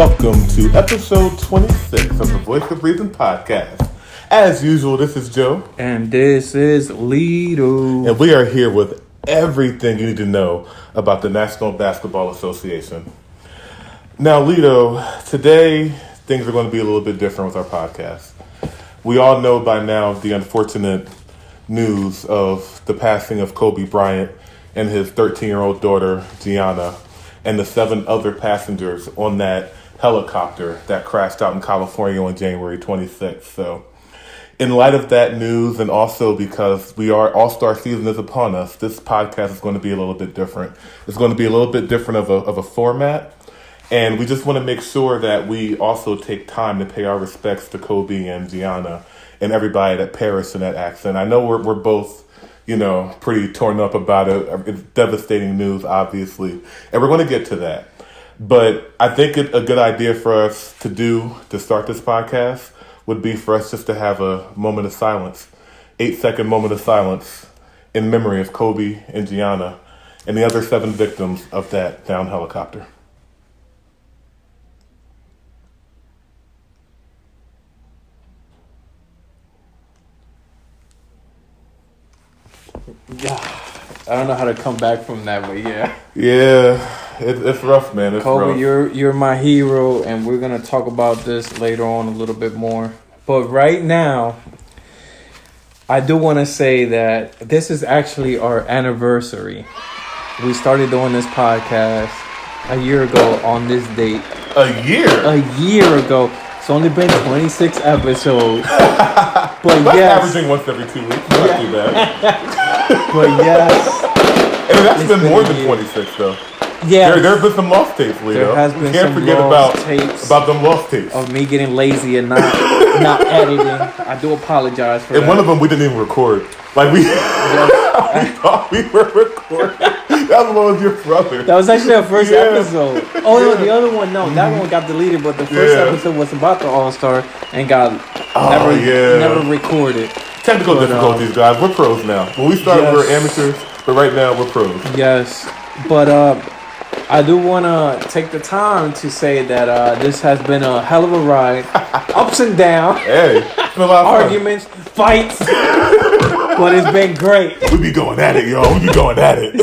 welcome to episode 26 of the Voice of Reason podcast. As usual, this is Joe. And this is Lido. And we are here with everything you need to know about the National Basketball Association. Now, Lido, today things are going to be a little bit different with our podcast. We all know by now the unfortunate news of the passing of Kobe Bryant and his 13-year-old daughter, Gianna, and the 7 other passengers on that helicopter that crashed out in California on January 26th. So, in light of that news, and also because All-Star season is upon us, this podcast is going to be a little bit different. It's going to be a little bit different of a format, and we just want to make sure that we also take time to pay our respects to Kobe and Gianna and everybody that perished in that accident. I know we're both, pretty torn up about it. It's devastating news, obviously, and we're going to get to that. But I think a good idea for us to start this podcast would be for us just to have a moment of silence, 8-second moment of silence in memory of Kobe and Gianna and the other 7 victims of that downed helicopter. Yeah, I don't know how to come back from that, but yeah. Yeah, it's rough, man. It's Kobe, rough. you're my hero, and we're gonna talk about this later on a little bit more. But right now, I do want to say that this is actually our anniversary. We started doing this podcast a year ago on this date. A year? A year ago. It's only been 26 episodes. But that's yes. averaging once every 2 weeks. Not too bad. But yes. And that's been more than 26, though. Yeah. There's been some lost tapes, Leo. There has been Can't some forget lost tapes about them lost tapes. of me getting lazy and not editing. I do apologize for that. And one of them we didn't even record. Like we thought we were recording. That was one with your brother. That was actually our first episode. Oh, no, the other one, no. That one got deleted, but the first episode was about the All-Star and got never recorded. Technical difficulties, guys. We're pros now. When we started, we were amateurs, but right now we're pros. Yes. But I do want to take the time to say that this has been a hell of a ride. Ups and downs. Hey, it's been a lot of fun. Arguments, fights. But it's been great. We be going at it, y'all. We be going at it.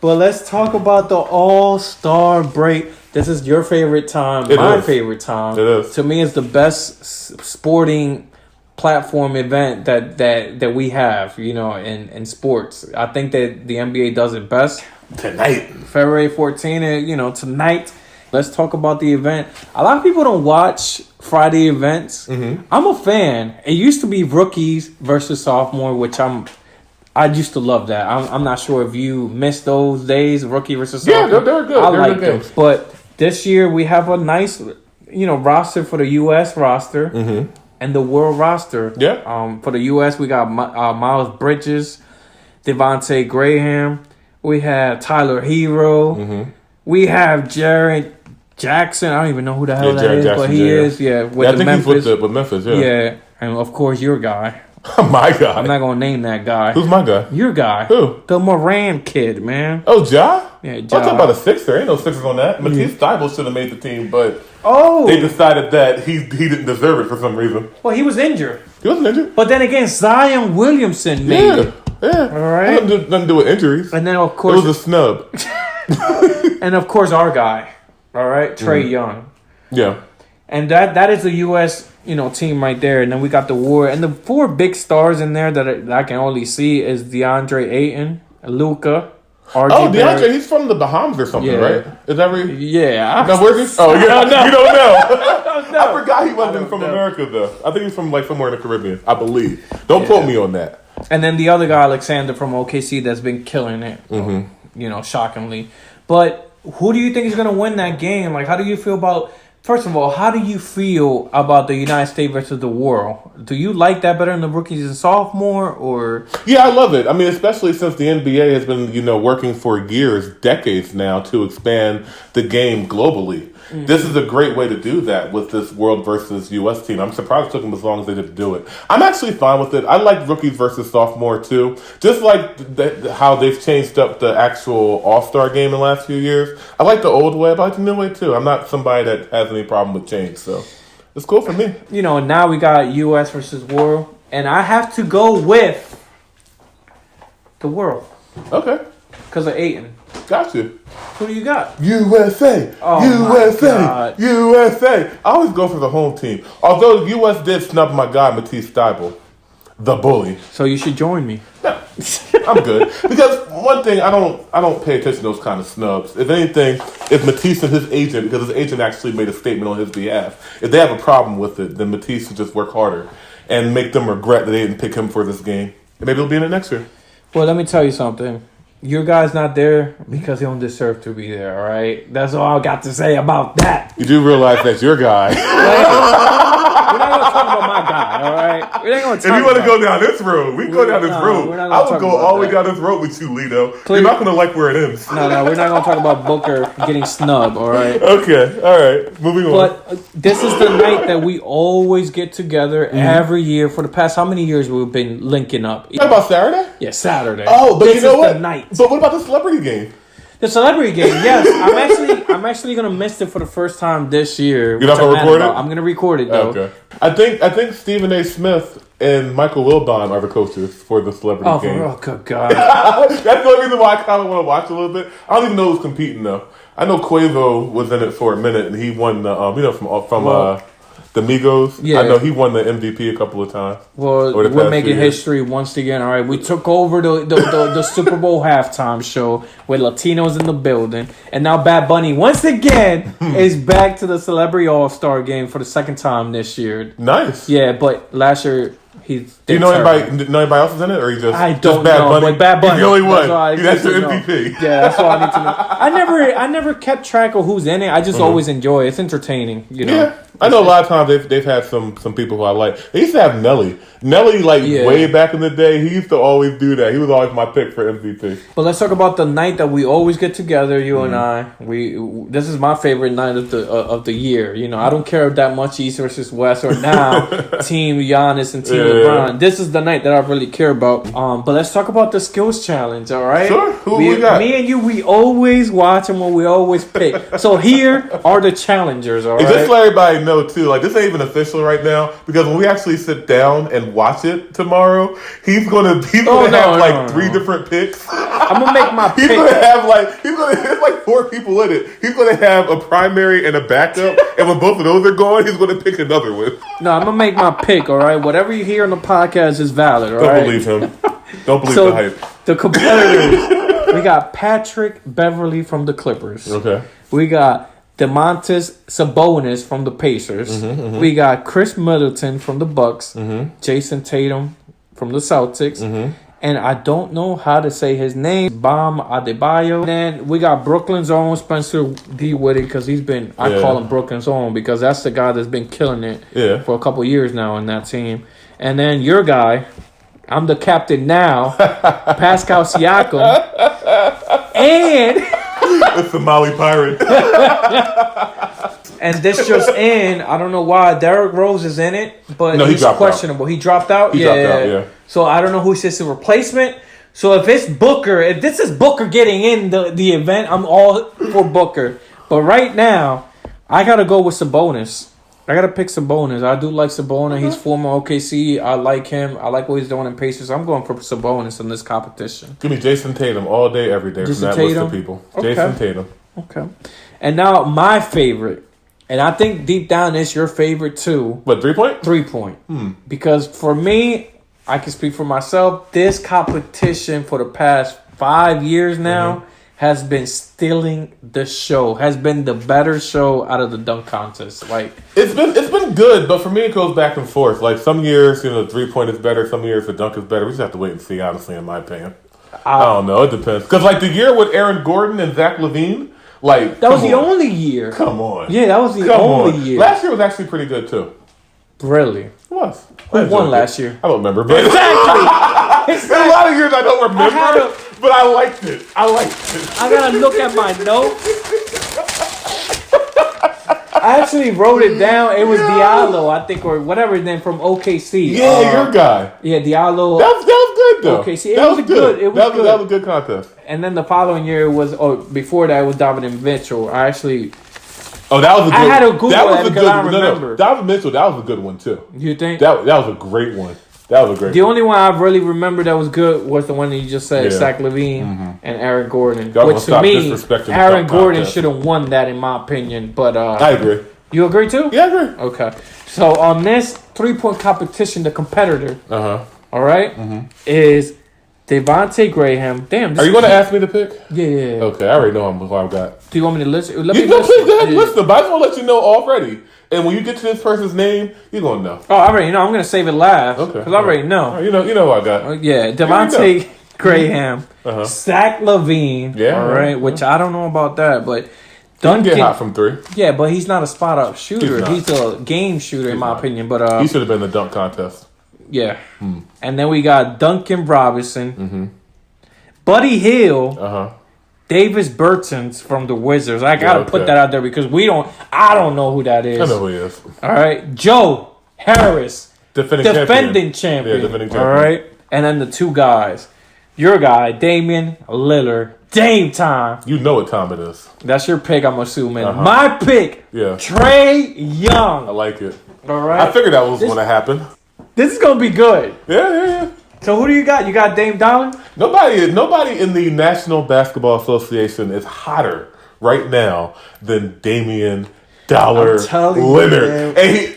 But let's talk about the All-Star break. This is your favorite time. My favorite time. It is. To me, it's the best sporting platform event that we have, in sports. I think that the NBA does it best. Tonight. February 14th, tonight. Let's talk about the event. A lot of people don't watch Friday events. Mm-hmm. I'm a fan. It used to be rookies versus sophomore, which I used to love that. I'm not sure if you missed those days, rookie versus sophomore. Yeah, they're good. I like them. But this year we have a nice, roster for the U.S. roster and the world roster. Yeah. For the U.S. we got Miles Bridges, Devontae Graham. We have Tyler Hero. Mm-hmm. We have Jared Jackson. I don't even know who the hell that is, but he is. Yeah, with Memphis. He's with Memphis. Yeah. Yeah, and of course your guy. My guy. I'm not gonna name that guy. Who's my guy? Your guy. Who? The Moran kid, man. Oh, Ja? Yeah, Ja. I'm talking about a Sixer. Ain't no Sixers on that. Matisse Thybulle should have made the team, but Oh, they decided that he didn't deserve it for some reason. well, he was injured. He wasn't injured. But then again, Zion Williamson made it. Yeah. All right. Nothing to do with injuries. And then of It course, was a snub. and of course, our guy. All right, Trey Young. Yeah. And that is the U.S. team right there. And then we got the war. And the 4 big stars in there that I can only see is DeAndre Ayton, Luka, RJ DeAndre, Barrett. he's from the Bahamas or something, Yeah. right? Is that where Yeah. No, where's he? Oh, yeah. No. You don't know. No. I forgot he wasn't from America, though. I think he's from somewhere in the Caribbean, I believe. Don't quote me on that. And then the other guy, Alexander from OKC, that's been killing it. Shockingly. But who do you think is going to win that game? Like, how do you feel about... First of all, how do you feel about the United States versus the world? Do you like that better than the rookies and sophomore, or? Yeah, I love it. I mean, especially since the NBA has been, working for years, decades now, to expand the game globally. This is a great way to do that with this World versus U.S. team. I'm surprised it took them as long as they did to do it. I'm actually fine with it. I like rookies versus sophomore too. Just like how they've changed up the actual All-Star game in the last few years. I like the old way, but I like the new way too. I'm not somebody that has any problem with change, so it's cool for me. You know, now we got U.S. versus World, and I have to go with the World. Okay. Because of Ayton. Got you. Who do you got? USA. Oh, USA. USA. I always go for the home team. Although U.S. did snub my guy, Matisse Thybulle, the bully. So you should join me. No, I'm good. Because one thing, I don't pay attention to those kind of snubs. If anything, if Matisse and his agent, because his agent actually made a statement on his behalf, if they have a problem with it, then Matisse should just work harder and make them regret that they didn't pick him for this game. And maybe he'll be in it next year. Well, let me tell you something. Your guy's not there because he don't deserve to be there, all right? That's all I got to say about that. You do realize that's your guy. We're not going to talk about my guy, all right? We ain't going to talk If you want to go down this road, we can go down this road. I would go all the way down this road with you, Lito. You're not going to like where it ends. No, we're not going to talk about Booker getting snubbed, all right? Okay, all right. Moving on. But this is the night that we always get together every year for the past how many years we've been linking up? Talk about Saturday? Yeah, Saturday. Oh, but this you know what? The night. But what about the celebrity game? The celebrity game, yes. I'm actually gonna miss it for the first time this year. You're not gonna record it? I'm gonna record it though. Okay. I think Stephen A. Smith and Michael Wilbon are the coaches for the celebrity game. Oh, good God. That's the only reason why I kind of want to watch a little bit. I don't even know who's competing though. I know Quavo was in it for a minute and he won the from the Migos. Yeah. I know he won the MVP a couple of times. Well, we're making history once again. All right, we took over the Super Bowl halftime show with Latinos in the building, and now Bad Bunny once again is back to the Celebrity All-Star game for the second time this year. Nice. Yeah, but last year do you know anybody else is in it, or you just I don't just Bad know, Bunny? but Bad Bunny. He's the only one. That's your MVP. Yeah, that's all I need to know. I never kept track of who's in it. I just always enjoy it. It's entertaining, you know. Yeah, I know a lot of times they've had some people who I like. They used to have Nelly. Nelly, way back in the day, he used to always do that. He was always my pick for MVP. But let's talk about the night that we always get together, you and I. This is my favorite night of the year. You know, I don't care that much East versus West or now Team Giannis and Team LeBron. This is the night that I really care about. But let's talk about the skills challenge. All right, sure. Who we got? Me and you, we always watch and we always pick. So here are the challengers. All right. Just to let everybody know too, this ain't even official right now because when we actually sit down and watch it tomorrow, he's gonna have three different picks. I'm gonna make my pick. There's like 4 people in it. He's gonna have a primary and a backup, and when both of those are gone, he's gonna pick another one. No, I'm gonna make my pick. All right, whatever you hear on the podcast is valid. All Don't right? believe him. Don't believe the hype. The competitors. We got Patrick Beverly from the Clippers. Okay. We got Domantas Sabonis from the Pacers. We got Chris Middleton from the Bucks. Jason Tatum from the Celtics. And I don't know how to say his name. Bam Adebayo. And then we got Brooklyn's own Spencer Dinwiddie because I call him Brooklyn's own because that's the guy that's been killing it for a couple years now in that team. And then your guy, I'm the captain now, Pascal Siakam. And the Somali pirate. And this just in, I don't know why Derrick Rose is in it, but he's questionable. He dropped out? He dropped out, yeah. So I don't know who's his replacement. So if this is Booker getting in the event, I'm all for Booker. But right now, I got to go with Sabonis. I got to pick Sabonis. I do like Sabonis. He's former OKC. I like him. I like what he's doing in Pacers. I'm going for Sabonis in this competition. Give me Jason Tatum all day, every day Jason from that Tatum? list of people. Okay. Jason Tatum. Okay. And now my favorite, and I think deep down it's your favorite too. What, 3-point? 3-point. Because for me, I can speak for myself, this competition for the past 5 years now has been stealing the show, has been the better show out of the dunk contest. It's been good, but for me it goes back and forth. Some years, 3-point is better, some years the dunk is better. We just have to wait and see, honestly, in my opinion. I don't know, it depends. Because the year with Aaron Gordon and Zach LaVine, that was the only year. Come on. Yeah, that was the only year. Last year was actually pretty good too. Really? It was. Who won last year? I don't remember, but Exactly. There's a lot of years I don't remember, but I liked it. I gotta look at my notes. actually wrote it down. It was Diallo, I think, or whatever his name from OKC. Yeah, your guy. Yeah, Diallo. That was good though. OKC. It was good. It was good. That was a good contest. And then the following year was, before that, it was Donovan Mitchell. I actually. Oh, that was a good. I had to Google that was that a because good I one. remember. No, Donovan Mitchell. That was a good one too. You think? That was a great one. That was a great. The only one I really remember that was good was the one that you just said, Zach LaVine and Aaron Gordon. Y'all Which to stop me, disrespecting Aaron the Gordon contest. should have won that in my opinion. But I agree. You agree too? Yeah, I agree. Okay. So on this 3-point competition, the competitor, all right, is Devontae Graham. Damn. Are you going to ask me to pick? Yeah. Okay, I already know who I've got. Do you want me to listen? Please go ahead, listen. But I just want to let you know already. And when you get to this person's name, you're going to know. Oh, I already know. I'm going to save it last. Okay. Because I already know. Right, you know who I got. Yeah, Devontae Graham, Zach LaVine. Yeah. All right, which I don't know about that, but Duncan get hot from 3. Yeah, but he's not a spot up shooter. He's a game shooter, in my opinion. But he should have been in the dunk contest. Yeah. And then we got Duncan Robinson, Buddy Hill, Davis Bertans from the Wizards. I gotta put that out there because I don't know who that is. I know who he is. All right, Joe Harris, defending champion. Yeah, defending champion. All right, and then the 2 guys, your guy Damian Lillard. Dame time. You know what time it is. That's your pick, I'm assuming. My pick, Trae Young. I like it. All right. I figured that was going to happen. This is gonna be good. Yeah. So who do you got? You got Dame Dollar? Nobody in the National Basketball Association is hotter right now than Damian Lillard.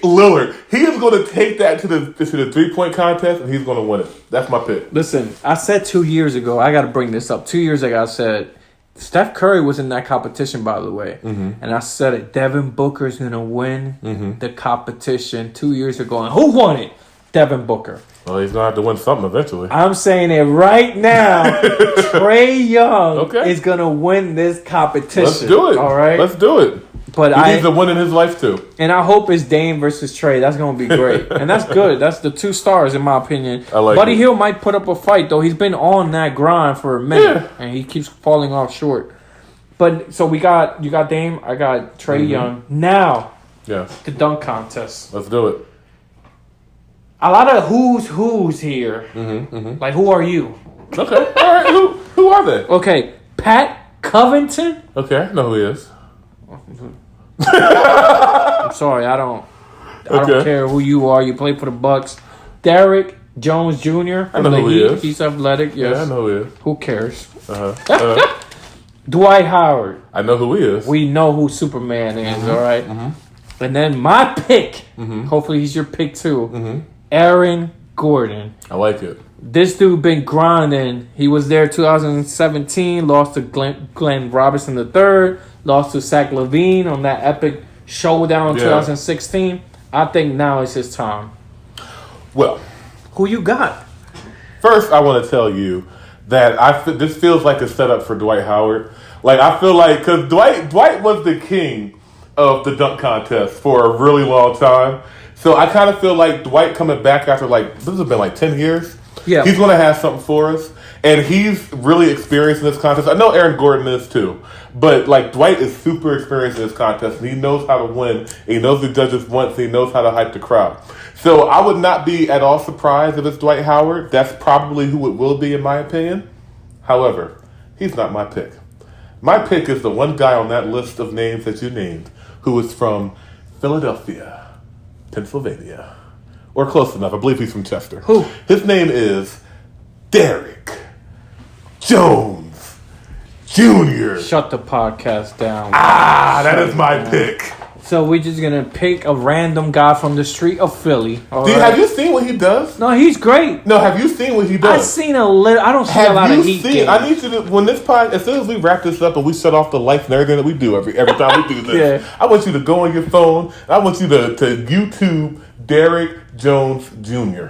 Lillard. He is going to take that to the 3-point contest and he's going to win it. That's my pick. Listen, I said 2 years ago. I got to bring this up. 2 years ago, I said Steph Curry was in that competition, by the way, and I said it. Devin Booker is going to win the competition 2 years ago, and who won it? Devin Booker. Well, he's going to have to win something eventually. I'm saying it right now. Trae Young is going to win this competition. Let's do it. All right? Let's do it. But he needs a win in his life, too. And I hope it's Dame versus Trae. That's going to be great. And that's good. That's the 2 stars, in my opinion. I like Buddy Hill might put up a fight, though. He's been on that grind for a minute, and he keeps falling off short. But, so you got Dame, I got Trae Young. Now, the dunk contest. Let's do it. A lot of who's here. Like, who are you? Okay. All right. Who are they? Okay. Pat Covington? Okay. I know who he is. I'm sorry. I don't care who you are. You play for the Bucks. Derrick Jones Jr. I know who he is. He's athletic. Yes. Yeah, I know who he is. Who cares? Dwight Howard. I know who he is. We know who Superman is. All right. And then my pick. Hopefully he's your pick too. Aaron Gordon. I like it. This dude been grinding. He was there 2017. Lost to Glenn Robinson III. Lost to Zach LaVine on that epic showdown in 2016. I think now is his time. Well, who you got? First, I want to tell you that this feels like a setup for Dwight Howard. Like, I feel like, because Dwight was the king of the dunk contest for a really long time. So I kind of feel like Dwight coming back after, this has been 10 years. Yeah. He's going to have something for us. And he's really experienced in this contest. I know Aaron Gordon is too. But, Dwight is super experienced in this contest. And he knows how to win. He knows the judges want. And he knows how to hype the crowd. So I would not be at all surprised if it's Dwight Howard. That's probably who it will be, in my opinion. However, he's not my pick. My pick is the one guy on that list of names that you named who is from Philadelphia, Pennsylvania. Or close enough. I believe he's from Chester. Who? His name is Derrick Jones Jr. Shut the podcast down. That is my pick. So we're just going to pick a random guy from the street of Philly. Have you seen what he does? No, he's great. No, have you seen what he does? I've seen a little. I don't see a lot of Heat games. I need you to, when this podcast, as soon as we wrap this up and we shut off the lights and everything that we do every time we do this, I want you to go on your phone. I want you to YouTube Derrick Jones Jr.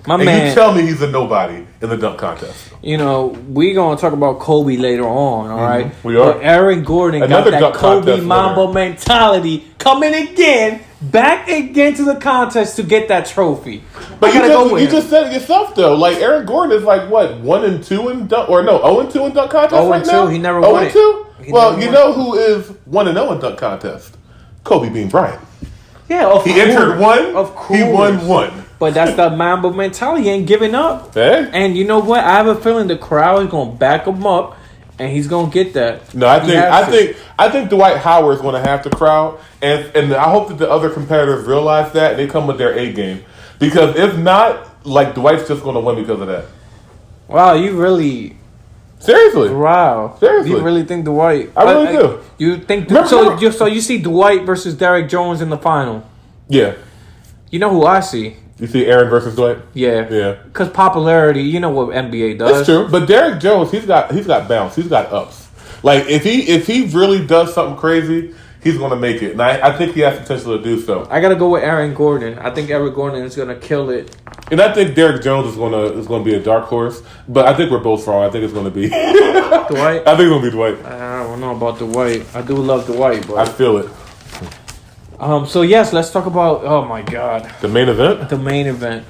You tell me he's a nobody in the dunk contest. We're going to talk about Kobe later on, all right? We are. But Aaron Gordon got that Kobe Mamba mentality coming again, back again to the contest to get that trophy. But you just said it yourself, though. Aaron Gordon is 1-2 in dunk, or no, 0-2 in dunk contest right now? 0-2, he never won it. 0-2? Well, you know who is 1-0 in dunk contest? Kobe Bean Bryant. Yeah, of course. He entered one. Of course. He won one. But that's the Mamba mentality. He ain't giving up. Hey? And you know what? I have a feeling the crowd is going to back him up, and he's going to get that. No, I think Dwight Howard's going to have the crowd, and I hope that the other competitors realize that and they come with their A game. Because if not, like, Dwight's just going to win because of that. Wow, you really... Seriously. Wow. Seriously. You really think Dwight... I really do. You think... Remember- So you see Dwight versus Derrick Jones in the final. Yeah. You know who I see? You see Aaron versus Dwight? Yeah. Yeah. Because popularity, you know what NBA does. That's true. But Derrick Jones, he's got bounce. He's got ups. Like, if he really does something crazy, he's going to make it. And I think he has potential to do so. I got to go with Aaron Gordon. I think Aaron Gordon is going to kill it. And I think Derrick Jones is going to be a dark horse. But I think we're both wrong. I think it's going to be... Dwight? I think it's going to be Dwight. I don't know about Dwight. I do love Dwight, but... I feel it. So yes, let's talk about. Oh my God, The main event? the main event.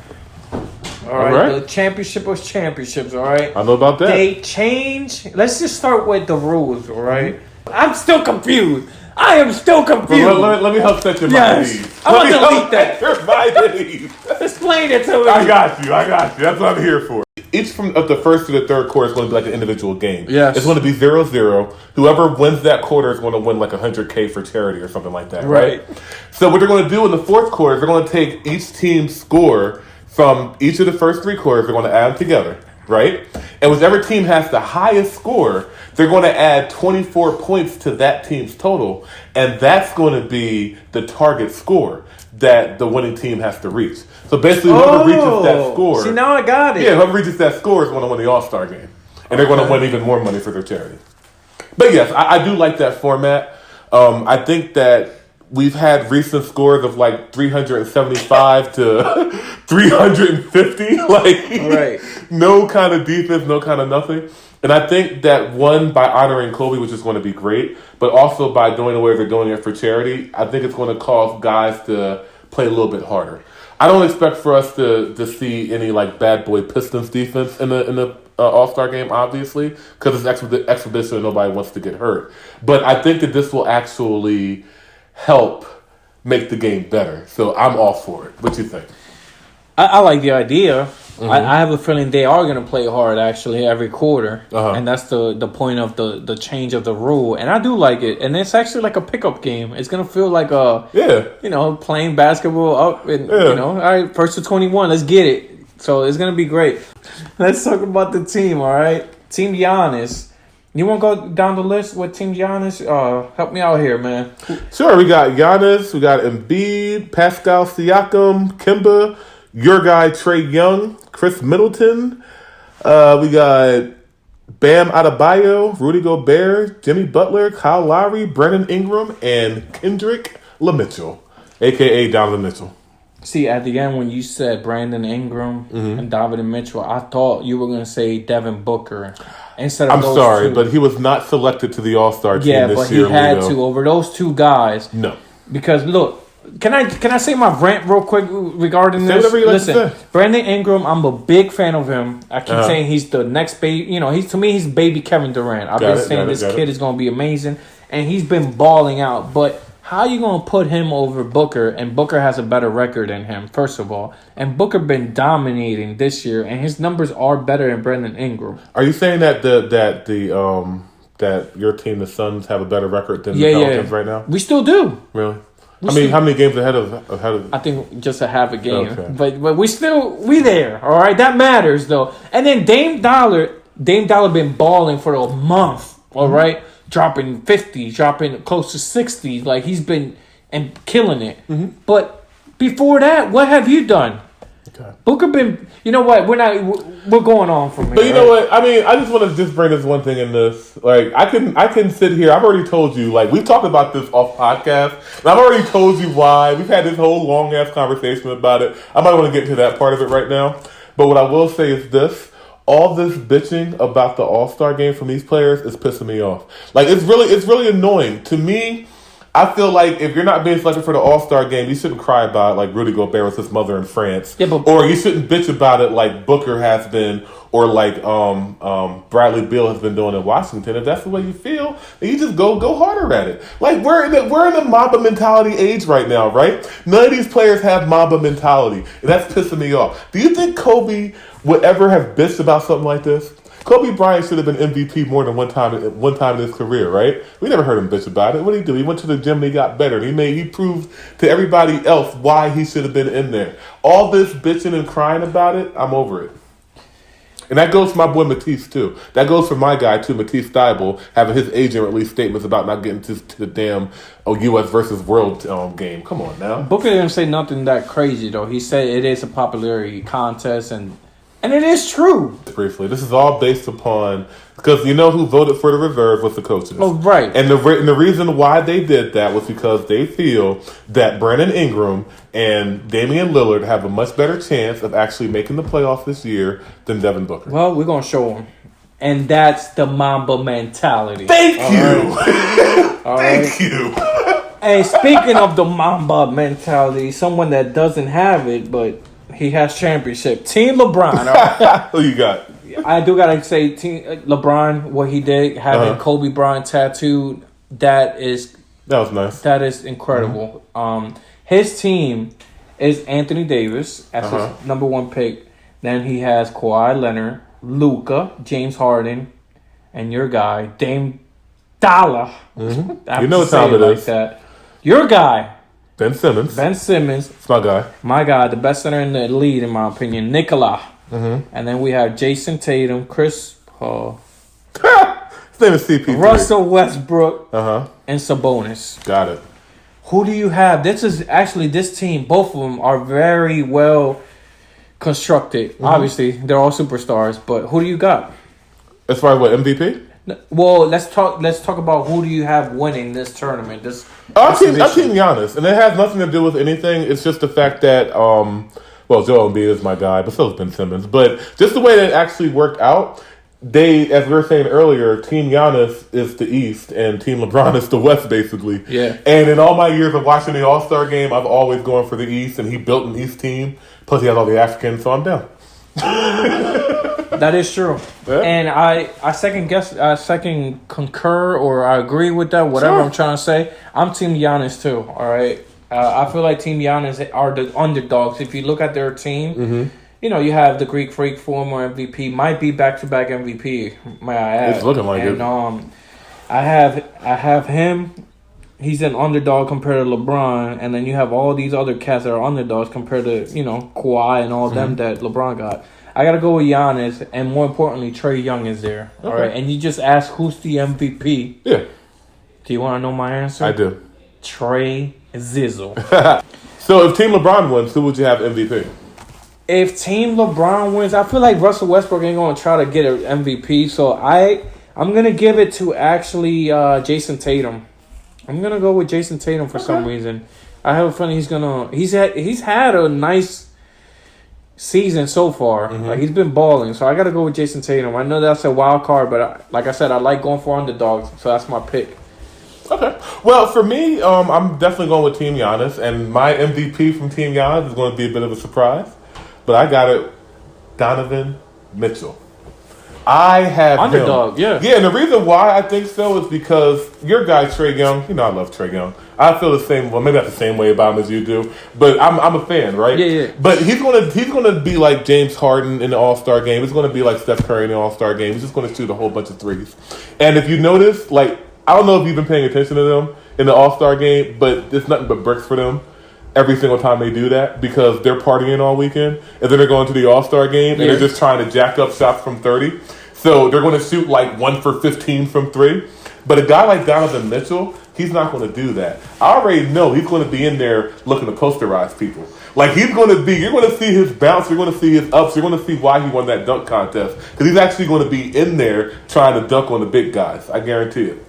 All right, the championship was championships. All right, I know about that. they change. Let's just start with the rules. All right? I'm still confused. I am still confused. Well, let me help set your mind at ease. I'm Let me gonna help delete that. set your mind at ease. Explain it to me. I got you. That's what I'm here for. Each of the first to the third quarter is going to be like an individual game. Yes. It's going to be 0-0. Whoever wins that quarter is going to win like $100K for charity or something like that, right? So what they're going to do in the fourth quarter is they're going to take each team's score from each of the first three quarters. They're going to add them together, right? And whichever team has the highest score, they're going to add 24 points to that team's total. And that's going to be the target score that the winning team has to reach. So basically, whoever reaches that score... See, now I got it. Yeah, whoever reaches that score is going to win the All-Star game. And they're going to win even more money for their charity. But yes, I do like that format. I think that we've had recent scores of like 375 to 350. Like, no kind of defense, no kind of nothing. And I think that one, by honoring Kobe, which is going to be great, but also by doing the way they're doing it for charity, I think it's going to cause guys to play a little bit harder. I don't expect for us to see any like bad boy Pistons defense in the All-Star game, obviously, because it's exhibition and nobody wants to get hurt. But I think that this will actually help make the game better. So I'm all for it. What you think? I like the idea. Mm-hmm. I have a feeling they are going to play hard actually every quarter, and that's the point of the change of the rule. And I do like it, and it's actually like a pickup game. It's going to feel like playing basketball up, and all right, first to 21, let's get it. So it's going to be great. Let's talk about the team. All right, Team Giannis. You want to go down the list with Team Giannis? Help me out here, man. Sure. We got Giannis. We got Embiid, Pascal Siakam, Kemba, your guy Trae Young, Chris Middleton. We got Bam Adebayo, Rudy Gobert, Jimmy Butler, Kyle Lowry, Brandon Ingram, and Kendrick LaMitchell, a.k.a. Donovan Mitchell. See, at the end when you said Brandon Ingram and Donovan Mitchell, I thought you were going to say Devin Booker instead of those two. I'm sorry, but he was not selected to the All-Star team this year. Yeah, but he had to over those two guys. No. Because, look, Can I say my rant real quick regarding this? Listen, Brandon Ingram, I'm a big fan of him. I keep saying he's the next baby. You know, to me, he's baby Kevin Durant. I've been saying this kid is going to be amazing, and he's been balling out. But how are you going to put him over Booker? And Booker has a better record than him, first of all. And Booker been dominating this year, and his numbers are better than Brandon Ingram. Are you saying that that your team, the Suns, have a better record than the Pelicans right now? We still do. Really? How many games ahead of? I think just a half a game, but we there. All right, that matters though. And then Dame Dollar been balling for a month. All right, dropping 50, dropping close to 60. Like he's been and killing it. Mm-hmm. But before that, what have you done? Okay. Booker been. You know what? We're going on from here. But you know what? I mean, I just want to just bring this one thing in this. Like, I can sit here. I've already told you. Like, we've talked about this off podcast, and I've already told you why. We've had this whole long ass conversation about it. I might want to get to that part of it right now. But what I will say is this: all this bitching about the All-Star game from these players is pissing me off. Like, it's really annoying to me. I feel like if you're not being selected for the All-Star game, you shouldn't cry about it like Rudy Gobert with his mother in France. Yeah, but, or you shouldn't bitch about it like Booker has been, or like Bradley Beal has been doing in Washington. If that's the way you feel, then you just go harder at it. Like we're in the Mamba mentality age right now, right? None of these players have Mamba mentality, and that's pissing me off. Do you think Kobe would ever have bitched about something like this? Kobe Bryant should have been MVP more than one time in his career, right? We never heard him bitch about it. What did he do? He went to the gym and he got better. He proved to everybody else why he should have been in there. All this bitching and crying about it, I'm over it. And that goes for my boy Matisse, too. That goes for my guy, too, Matisse Thybulle, having his agent release statements about not getting to the damn U.S. versus World game. Come on, now. Booker didn't say nothing that crazy, though. He said it is a popularity contest, and it is true. Briefly, this is all based upon, because you know who voted for the reserve was the coaches. Oh, right. And the reason why they did that was because they feel that Brandon Ingram and Damian Lillard have a much better chance of actually making the playoffs this year than Devin Booker. Well, we're going to show them. And that's the Mamba mentality. Thank you. Thank you. And speaking of the Mamba mentality, someone that doesn't have it, but he has championship. Team LeBron. Right? Who you got? I do got to say, Team LeBron, what he did, having Kobe Bryant tattooed, that was nice. That is incredible. Mm-hmm. His team is Anthony Davis as his number one pick. Then he has Kawhi Leonard, Luka, James Harden, and your guy, Dame Dollar. Mm-hmm. You know what time it is. That. Your guy. Ben Simmons. It's my guy. My guy, the best center in the league, in my opinion, Nikola. Mm-hmm. And then we have Jason Tatum, Chris Paul. His name is CP3. Russell Westbrook. And Sabonis. Got it. Who do you have? This team, both of them are very well constructed. Mm-hmm. Obviously, they're all superstars, but who do you got? As far as what, MVP? Well, let's talk about who do you have winning this tournament. I'm team Giannis, and it has nothing to do with anything. It's just the fact that, Joel Embiid is my guy, but so is Ben Simmons. But just the way that it actually worked out, as we were saying earlier, Team Giannis is the East, and Team LeBron is the West, basically. Yeah. And in all my years of watching the All-Star game, I've always gone for the East, and he built an East team. Plus, he has all the Africans, so I'm down. That is true, yeah. And I second concur, or I agree with that. Whatever I'm trying to say, I'm Team Giannis too. All right, I feel like Team Giannis are the underdogs. If you look at their team, you know you have the Greek Freak, former MVP, might be back-to-back MVP. May I add? It's looking like it. And I have him. He's an underdog compared to LeBron, and then you have all these other cats that are underdogs compared to Kawhi and all them that LeBron got. I got to go with Giannis, and more importantly, Trae Young is there. Okay. All right, and you just asked who's the MVP. Yeah. Do you want to know my answer? I do. Trey Zizzle. So if Team LeBron wins, who would you have MVP? If Team LeBron wins, I feel like Russell Westbrook ain't going to try to get an MVP, so I'm going to give it to actually Jason Tatum. I'm going to go with Jason Tatum for some reason. I have a feeling he's had a nice season so far. Like he's been balling, so I got to go with Jason Tatum. I know that's a wild card, but like I said, I like going for underdogs, so that's my pick. Okay. Well, for me, I'm definitely going with Team Giannis, and my MVP from Team Giannis is going to be a bit of a surprise, but I got it, Donovan Mitchell. I have underdog, him. Yeah, and the reason why I think so is because your guy Trae Young. I love Trae Young. I feel the same. Well, maybe not the same way about him as you do, but I'm a fan, right? Yeah. But he's gonna be like James Harden in the All-Star game. He's gonna be like Steph Curry in the All-Star game. He's just gonna shoot a whole bunch of threes. And if you notice, like I don't know if you've been paying attention to them in the All-Star game, but it's nothing but bricks for them every single time they do that because they're partying all weekend and then they're going to the All-Star game and they're just trying to jack up shots from 30. So they're going to shoot like 1 for 15 from 3. But a guy like Donovan Mitchell, he's not going to do that. I already know he's going to be in there looking to posterize people. Like you're going to see his bounce, you're going to see his ups, you're going to see why he won that dunk contest. Because he's actually going to be in there trying to dunk on the big guys. I guarantee it.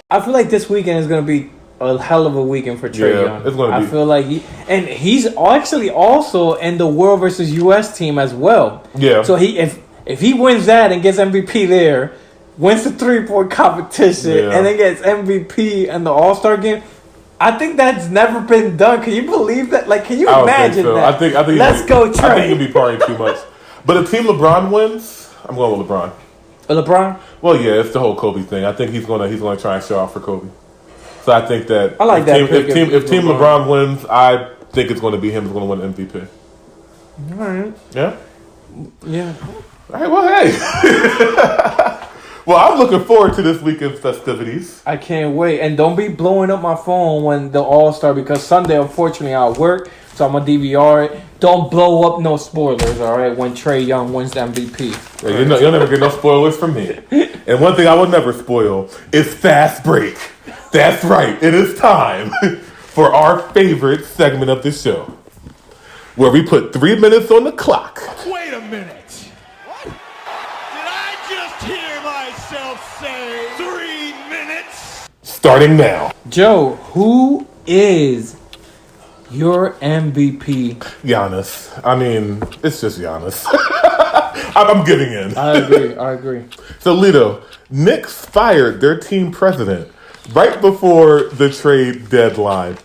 I feel like this weekend is going to be a hell of a weekend for Trae Young. It's going to be. I feel like he's actually also in the World versus US team as well. Yeah. So if he wins that and gets MVP there, wins the 3-point competition, and then gets MVP in the All-Star game, I think that's never been done. Can you believe that? Like, can you I don't imagine think so. that? I think Let's go, Trey. I think you'd be partying too much. But if Team LeBron wins, I'm going with LeBron. LeBron? Well, yeah, it's the whole Kobe thing. I think he's gonna try and show off for Kobe. So I think that I like that. If Team LeBron wins, I think it's going to be him who's going to win MVP. All right. Yeah. Yeah. All right. Well, hey. Well, I'm looking forward to this weekend's festivities. I can't wait. And don't be blowing up my phone when the All-Star, because Sunday, unfortunately, I'll work, so I'm going to DVR it. Don't blow up no spoilers, all right, when Trae Young wins the MVP. Yeah, you'll never get no spoilers from me. And one thing I will never spoil is Fast Break. That's right. It is time for our favorite segment of the show, where we put 3 minutes on the clock. Wait a minute. What? Did I just hear myself say 3 minutes? Starting now. Joe, who is your MVP? Giannis. I mean, it's just Giannis. I'm giving in. I agree. So, Lito, Knicks fired their team president right before the trade deadline.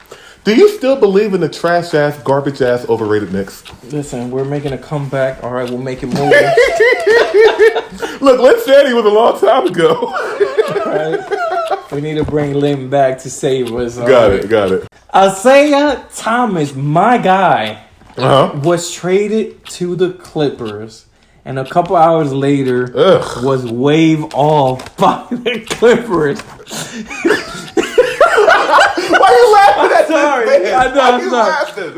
Do you still believe in the trash-ass, garbage-ass, overrated Knicks? Listen, we're making a comeback. All right, we'll make it move. Look, Lynn said he was a long time ago. Right? We need to bring Lynn back to save us. Got it. Isaiah Thomas, my guy, Uh-huh. was traded to the Clippers. And a couple hours later, was waived off by the Clippers. Why are you laughing at Sorry. this, man? I know, Why I'm are you laughing?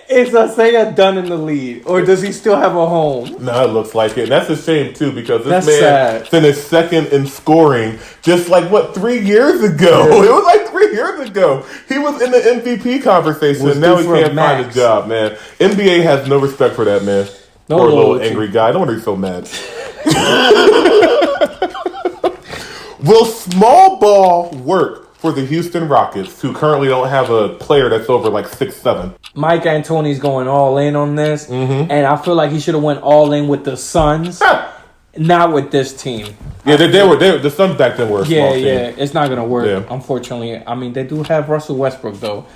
Is Isaiah done in the league? Or does he still have a home? No, it looks like it. And that's a shame, too, because this That's man sad. finished second in scoring just 3 years ago? Yeah. It was 3 years ago. He was in the MVP conversation, Was and now due he for a can't find a max. job, man. NBA has no respect for that, man. No Poor little loyalty. angry guy. No wonder he's so mad. Will small ball work for the Houston Rockets, who currently don't have a player that's over 6'7"? Mike D'Antoni's going all in on this. And I feel like he should have went all in with the Suns. Not with this team. Yeah, the Suns back then were a small team. Yeah, it's not going to work, Yeah. unfortunately. I mean, they do have Russell Westbrook, though.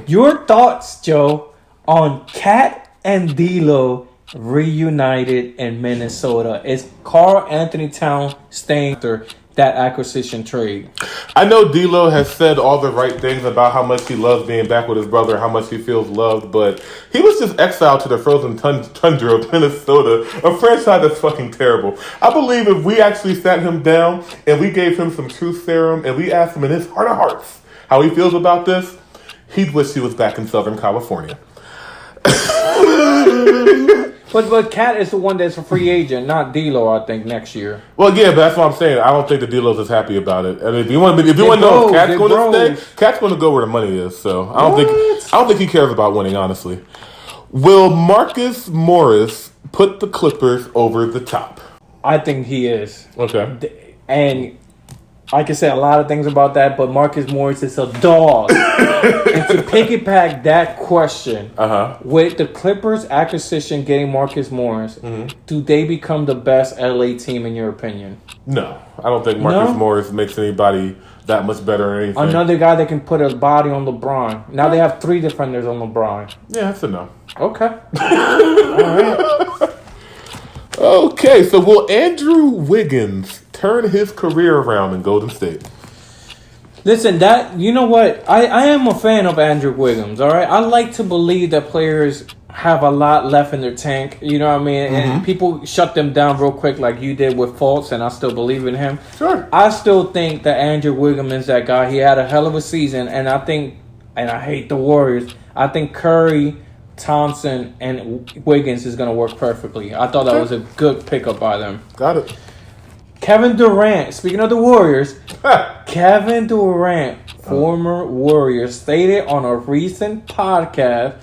Your thoughts, Joe, on Cat and D'Lo reunited in Minnesota? Is Karl Anthony Towns staying after that acquisition trade? I know D'Lo has said all the right things about how much he loves being back with his brother, how much he feels loved, but he was just exiled to the frozen tundra of Minnesota, a franchise that's fucking terrible. I believe if we actually sat him down and we gave him some truth serum and we asked him in his heart of hearts how he feels about this, he'd wish he was back in Southern California. But Cat is the one that's a free agent, not D'Lo, I think, next year. Well, yeah, but that's what I'm saying. I don't think the D'Lo's as happy about it. I mean, if you want to know if Cat's going to stay, Cat's going to go where the money is. So I don't think he cares about winning. Honestly, will Marcus Morris put the Clippers over the top? I think he is. Okay. And I can say a lot of things about that, but Marcus Morris is a dog. And to piggyback that question, with the Clippers acquisition getting Marcus Morris, do they become the best LA team in your opinion? No, I don't think Marcus Morris makes anybody that much better or anything. Another guy that can put a body on LeBron. Now they have 3 defenders on LeBron. Yeah, that's a no. Okay. All right. Okay, so will Andrew Wiggins turn his career around in Golden State? Listen, you know what? I am a fan of Andrew Wiggins, all right? I like to believe that players have a lot left in their tank, you know what I mean? And people shut them down real quick like you did with Fultz, and I still believe in him. Sure. I still think that Andrew Wiggins is that guy. He had a hell of a season, and I think, and I hate the Warriors, I think Curry, Thompson, and Wiggins is going to work perfectly. I thought that was a good pickup by them. Got it. Kevin Durant, speaking of the Warriors, Kevin Durant, former Warrior, stated on a recent podcast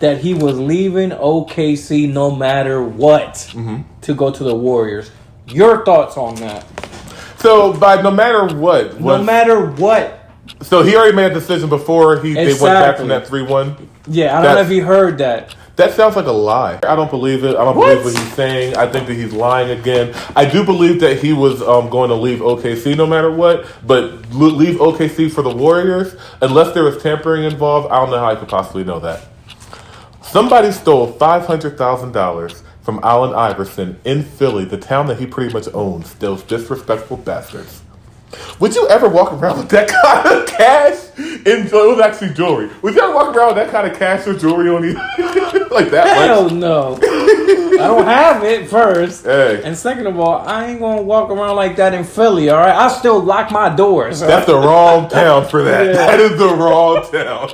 that he was leaving OKC no matter what to go to the Warriors. Your thoughts on that? So, by no matter what. No matter what. So, he already made a decision before they went back from that 3-1? Yeah, I don't know if you heard that. That sounds like a lie. I don't believe it. I don't believe what he's saying. I think that he's lying again. I do believe that he was going to leave OKC no matter what, but leave OKC for the Warriors, unless there was tampering involved, I don't know how I could possibly know that. Somebody stole $500,000 from Allen Iverson in Philly, the town that he pretty much owns, those disrespectful bastards. Would you ever walk around with that kind of cash? It was actually jewelry. Would you ever walk around with that kind of cash or jewelry on you? Like that? Hell no. I don't have it, first. Hey. And second of all, I ain't going to walk around like that in Philly, all right? I still lock my doors. That's the wrong town for that. Yeah. That is the wrong town.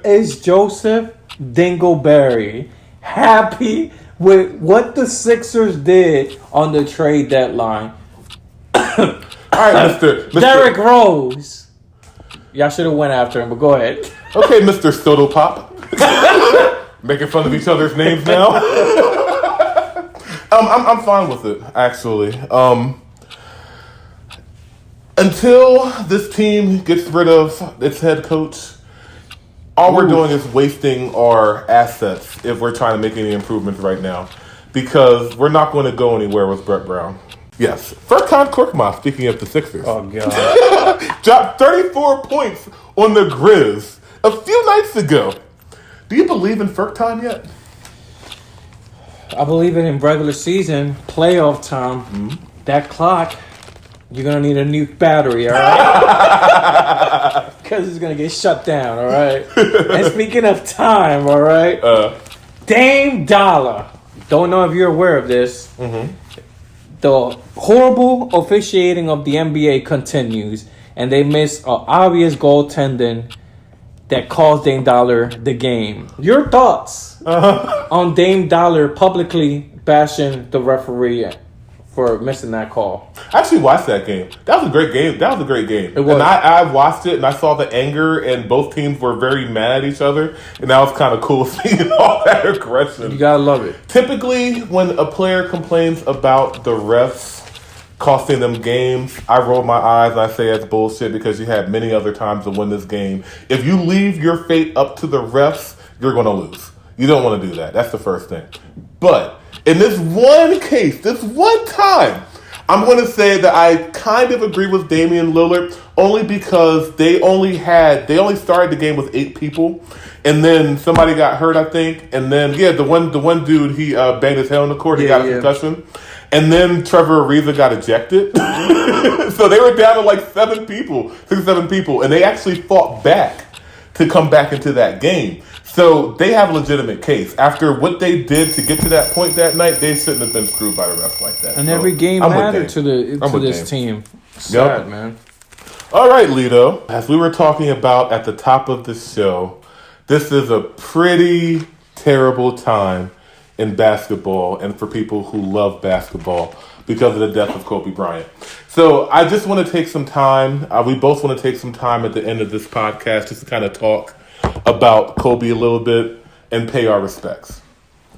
Is Joseph Dingleberry happy with what the Sixers did on the trade deadline? All right, Mr. Derrick Rose. Y'all should have went after him, but go ahead. Okay, Mr. Soto Pop. Making fun of each other's names now. I'm fine with it, actually. Until this team gets rid of its head coach, all we're doing is wasting our assets if we're trying to make any improvements right now, because we're not going to go anywhere with Brett Brown. Yes. Furkan Korkmaz, speaking of the Sixers. Oh, God. Dropped 34 points on the Grizz a few nights ago. Do you believe in Furk time yet? I believe it in regular season, playoff time. Mm-hmm. That clock, you're going to need a new battery, all right? Because it's going to get shut down, all right? And speaking of time, all right? Dame Dollar. Don't know if you're aware of this. Mm-hmm. The horrible officiating of the NBA continues, and they miss an obvious goaltending that cost Dame Dollar the game. Your thoughts on Dame Dollar publicly bashing the referee for missing that call? I actually watched that game. That was a great game. It was. And I watched it, and I saw the anger, and both teams were very mad at each other, and that was kind of cool seeing all that aggression. You gotta love it. Typically, when a player complains about the refs costing them games, I roll my eyes and I say that's bullshit, because you had many other times to win this game. If you leave your fate up to the refs, you're going to lose. You don't want to do that. That's the first thing. But in this one case, this one time, I'm going to say that I kind of agree with Damian Lillard, only because they only started the game with 8 people, and then somebody got hurt, I think, and then the one dude, he banged his head on the court, he got a concussion, and then Trevor Ariza got ejected. So they were down to like 6 or 7 people, and they actually fought back to come back into that game. So they have a legitimate case. After what they did to get to that point that night, they shouldn't have been screwed by the refs like that. And every game mattered to this team. Sad, man. All right, Lito. As we were talking about at the top of the show, this is a pretty terrible time in basketball and for people who love basketball because of the death of Kobe Bryant. So I just want to take some time. We both want to take some time at the end of this podcast just to kind of talk about Kobe a little bit and pay our respects.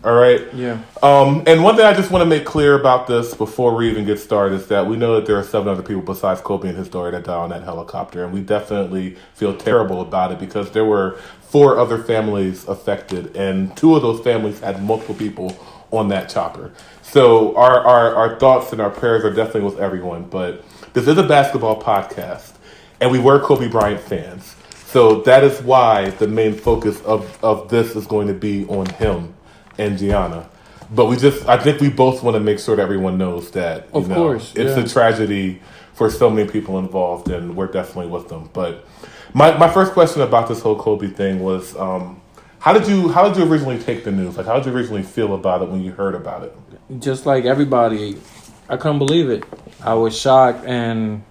All right? Yeah. And one thing I just want to make clear about this before we even get started is that we know that there are 7 other people besides Kobe and his daughter that died on that helicopter, and we definitely feel terrible about it because there were 4 other families affected, and 2 of those families had multiple people on that chopper. So our thoughts and our prayers are definitely with everyone, but this is a basketball podcast, and we were Kobe Bryant fans. So that is why the main focus of this is going to be on him and Gianna. But I think we both want to make sure that everyone knows that, of course, it's a tragedy for so many people involved, and we're definitely with them. But my first question about this whole Kobe thing was, how did you originally take the news? Like, how did you originally feel about it when you heard about it? Just like everybody, I couldn't believe it. I was shocked, and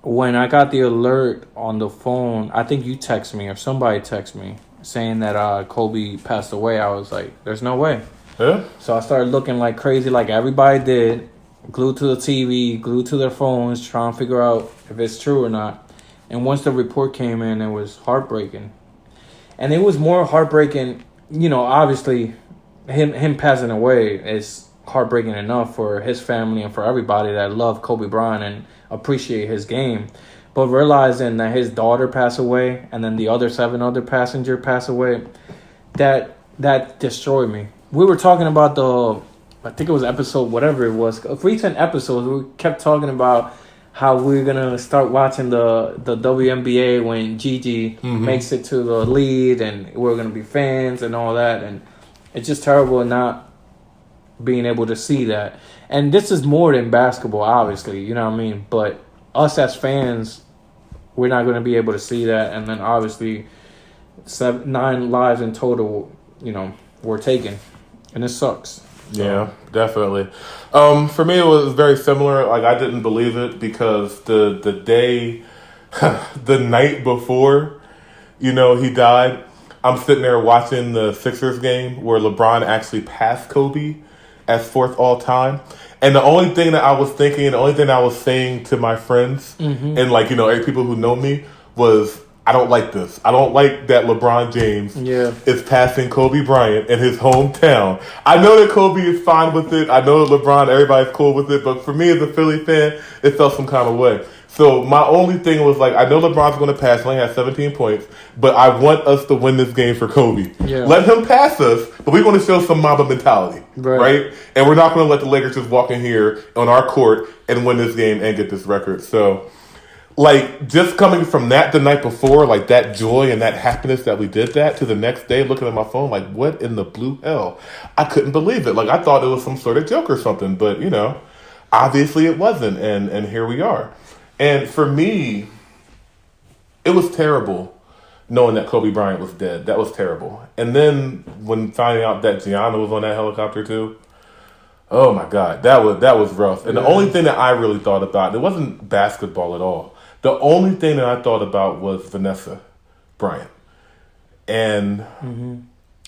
when I got the alert on the phone, I think you text me or somebody text me saying that Kobe passed away. I was like, there's no way. Yeah. So I started looking like crazy, like everybody did, glued to the TV, glued to their phones, trying to figure out if it's true or not. And once the report came in, it was heartbreaking. And it was more heartbreaking, obviously him passing away is heartbreaking enough for his family and for everybody that love Kobe Bryant and appreciate his game. But realizing that his daughter passed away and then the other 7 other passengers passed away, that destroyed me. We were talking about I think it was episode, whatever it was, recent episodes. We kept talking about how we're gonna start watching the WNBA when Gigi makes it to the lead, and we're gonna be fans and all that. And it's just terrible not being able to see that. And this is more than basketball, obviously, you know what I mean? But us as fans, we're not gonna be able to see that. And then obviously 9 lives in total, were taken, and it sucks. Yeah, definitely. For me, it was very similar. Like, I didn't believe it because the day, the night before, he died, I'm sitting there watching the Sixers game where LeBron actually passed Kobe as 4th all time. And the only thing that I was thinking, the only thing I was saying to my friends and people who know me was, I don't like this. I don't like that LeBron James is passing Kobe Bryant in his hometown. I know that Kobe is fine with it. I know that LeBron, everybody's cool with it. But for me as a Philly fan, it felt some kind of way. So my only thing was like, I know LeBron's going to pass. He only has 17 points. But I want us to win this game for Kobe. Yeah. Let him pass us, but we're going to show some Mamba mentality. Right? And we're not going to let the Lakers just walk in here on our court and win this game and get this record. So, like, just coming from that the night before, like, that joy and that happiness that we did that, to the next day looking at my phone, like, what in the blue hell? I couldn't believe it. Like, I thought it was some sort of joke or something, but, obviously it wasn't, and here we are. And for me, it was terrible knowing that Kobe Bryant was dead. That was terrible. And then when finding out that Gianna was on that helicopter too, oh my God, that was rough. And the only thing that I really thought about, it wasn't basketball at all. The only thing that I thought about was Vanessa Bryant. And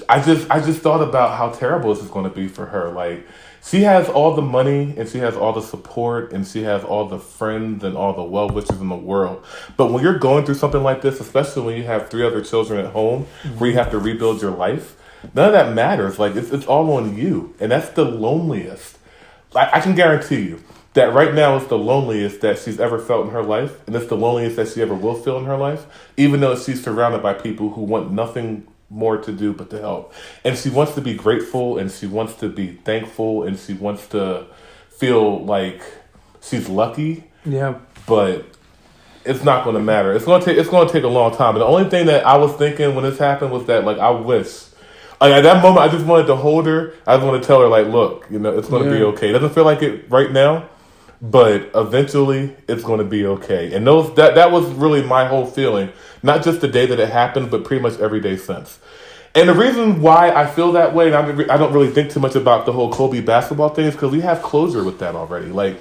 I just thought about how terrible this is going to be for her. Like, she has all the money and she has all the support and she has all the friends and all the well-wishers in the world. But when you're going through something like this, especially when you have 3 other children at home where you have to rebuild your life, none of that matters. Like, it's all on you. And that's the loneliest. I can guarantee you that right now it's the loneliest that she's ever felt in her life. And it's the loneliest that she ever will feel in her life, even though she's surrounded by people who want nothing more to do but to help. And she wants to be grateful and she wants to be thankful and she wants to feel like she's lucky. Yeah. But it's not going to matter. It's going to take a long time. And the only thing that I was thinking when this happened was that, like, I wish, like, at that moment I just wanted to hold her. I just want to tell her, like, look, it's going to be okay. It doesn't feel like it right now, but eventually it's going to be okay. And that was really my whole feeling. Not just the day that it happened, but pretty much every day since. And the reason why I feel that way, and I don't really think too much about the whole Kobe basketball thing, is because we have closure with that already. Like,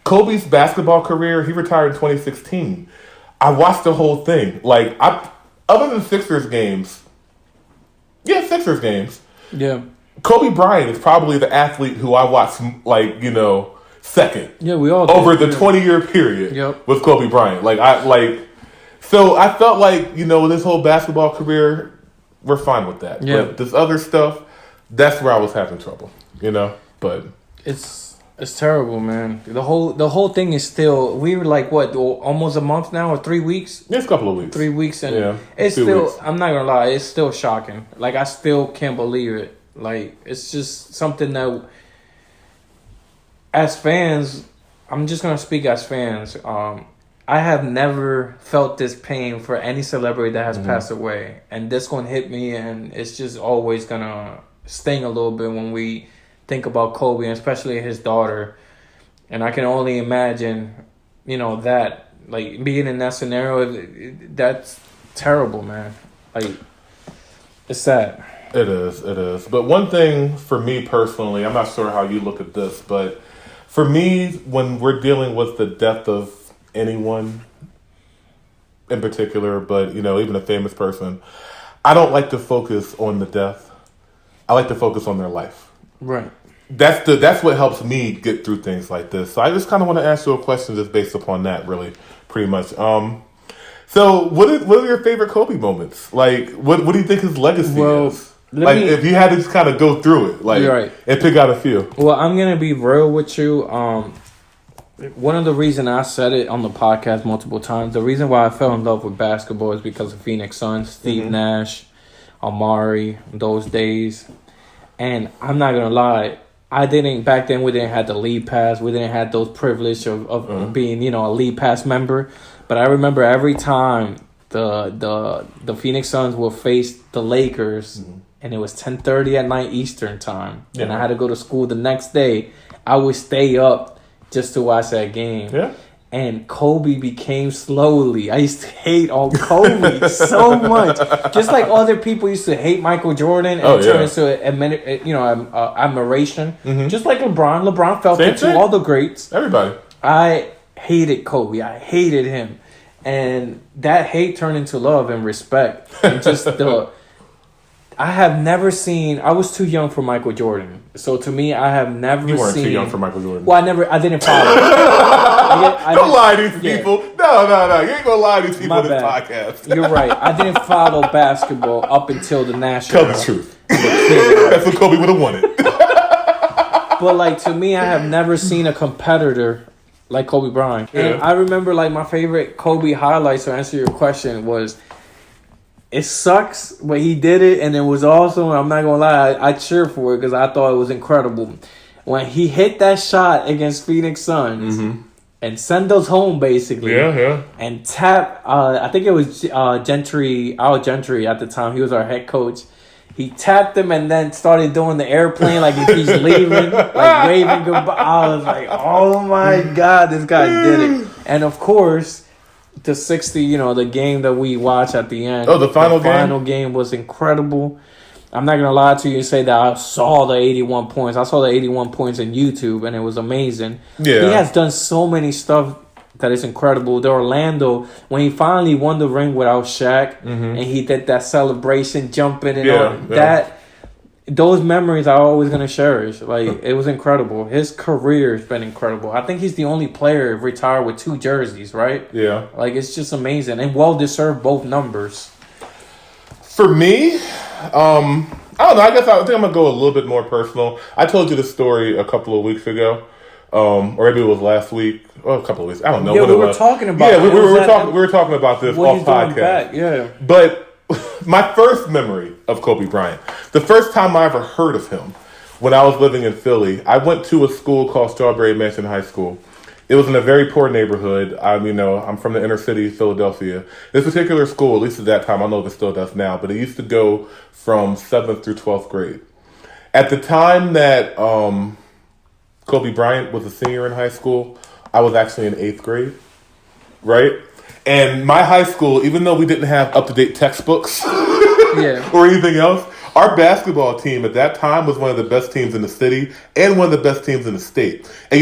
Kobe's basketball career, he retired in 2016. I watched the whole thing. Like, other than Sixers games, Kobe Bryant is probably the athlete who I watched, like, second. Yeah, we all over the 20-year period with Kobe Bryant. So I felt like, with this whole basketball career, we're fine with that. Yeah. But this other stuff, that's where I was having trouble, But it's terrible, man. The whole thing is still, we were like, what, almost a month now or 3 weeks? It's a couple of weeks. 3 weeks, and it's still, weeks. I'm not gonna lie, it's still shocking. Like, I still can't believe it. Like, it's just something that, as fans, I'm just gonna speak as fans. I have never felt this pain for any celebrity that has passed away, and this one hit me, and it's just always gonna sting a little bit when we think about Kobe, and especially his daughter. And I can only imagine, that, like, being in that scenario, that's terrible, man. Like, it's sad. It is. But one thing for me personally, I'm not sure how you look at this, but for me, when we're dealing with the death of anyone in particular, but, even a famous person, I don't like to focus on the death. I like to focus on their life. Right. That's what helps me get through things like this. So I just kind of want to ask you a question just based upon that, really, pretty much. So what are your favorite Kobe moments? Like, what do you think his legacy is? If you had to just kind of go through it, and pick out a few. Well, I'm going to be real with you. One of the reasons I said it on the podcast multiple times, the reason why I fell in love with basketball is because of Phoenix Suns, Steve Nash, Amari, those days. And I'm not gonna lie, back then we didn't have the league pass. We didn't have those privilege of being, a league pass member. But I remember every time the Phoenix Suns will face the Lakers, and it was 10:30 at night Eastern time, and I had to go to school the next day, I would stay up just to watch that game. Yeah. And Kobe became slowly. I used to hate on Kobe so much, just like other people used to hate Michael Jordan and turn into admiration. Just like LeBron. LeBron felt it to all the greats. Everybody. I hated Kobe. I hated him, and that hate turned into love and respect. And just I have never seen. I was too young for Michael Jordan, so to me, I have never seen. You weren't too young for Michael Jordan. Well, I didn't follow. Don't lie to these people. No. You ain't gonna lie to these people on this podcast. You're right. I didn't follow basketball up until the national. Tell the truth. That's what Kobe would have wanted. But to me, I have never seen a competitor like Kobe Bryant. Yeah. And I remember my favorite Kobe highlights to answer your question was. It sucks, but he did it, and it was awesome. I'm not going to lie. I cheered for it because I thought it was incredible. When he hit that shot against Phoenix Suns and sent us home, basically. Yeah. And tap, I think it was Al Gentry at the time. He was our head coach. He tapped him and then started doing the airplane like he's leaving, waving goodbye. I was like, oh, my God, this guy did it. And, of course... The 60, the game that we watched at the end. Oh, the final game? The final game was incredible. I'm not going to lie to you and say that I saw the 81 points. I saw the 81 points on YouTube, and it was amazing. Yeah. He has done so many stuff that is incredible. The Orlando, when he finally won the ring without Shaq, and he did that celebration, jumping and all that. Those memories are always going to cherish. It was incredible. His career has been incredible. I think he's the only player retired with 2 jerseys, right? Yeah. It's just amazing. And well-deserved both numbers. For me, I don't know. I think I'm going to go a little bit more personal. I told you the story a couple of weeks ago. Or maybe it was last week. Or a couple of weeks. I don't know. Yeah, we were talking about it. Yeah, we were talking about this off podcast. Yeah. But... my first memory of Kobe Bryant, the first time I ever heard of him, when I was living in Philly, I went to a school called Strawberry Mansion High School. It was in a very poor neighborhood. I'm from the inner city of Philadelphia. This particular school, at least at that time, I don't know if it still does now, but it used to go from 7th through 12th grade. At the time that Kobe Bryant was a senior in high school, I was actually in 8th grade, right? And my high school, even though we didn't have up-to-date textbooks or anything else, our basketball team at that time was one of the best teams in the city and one of the best teams in the state. And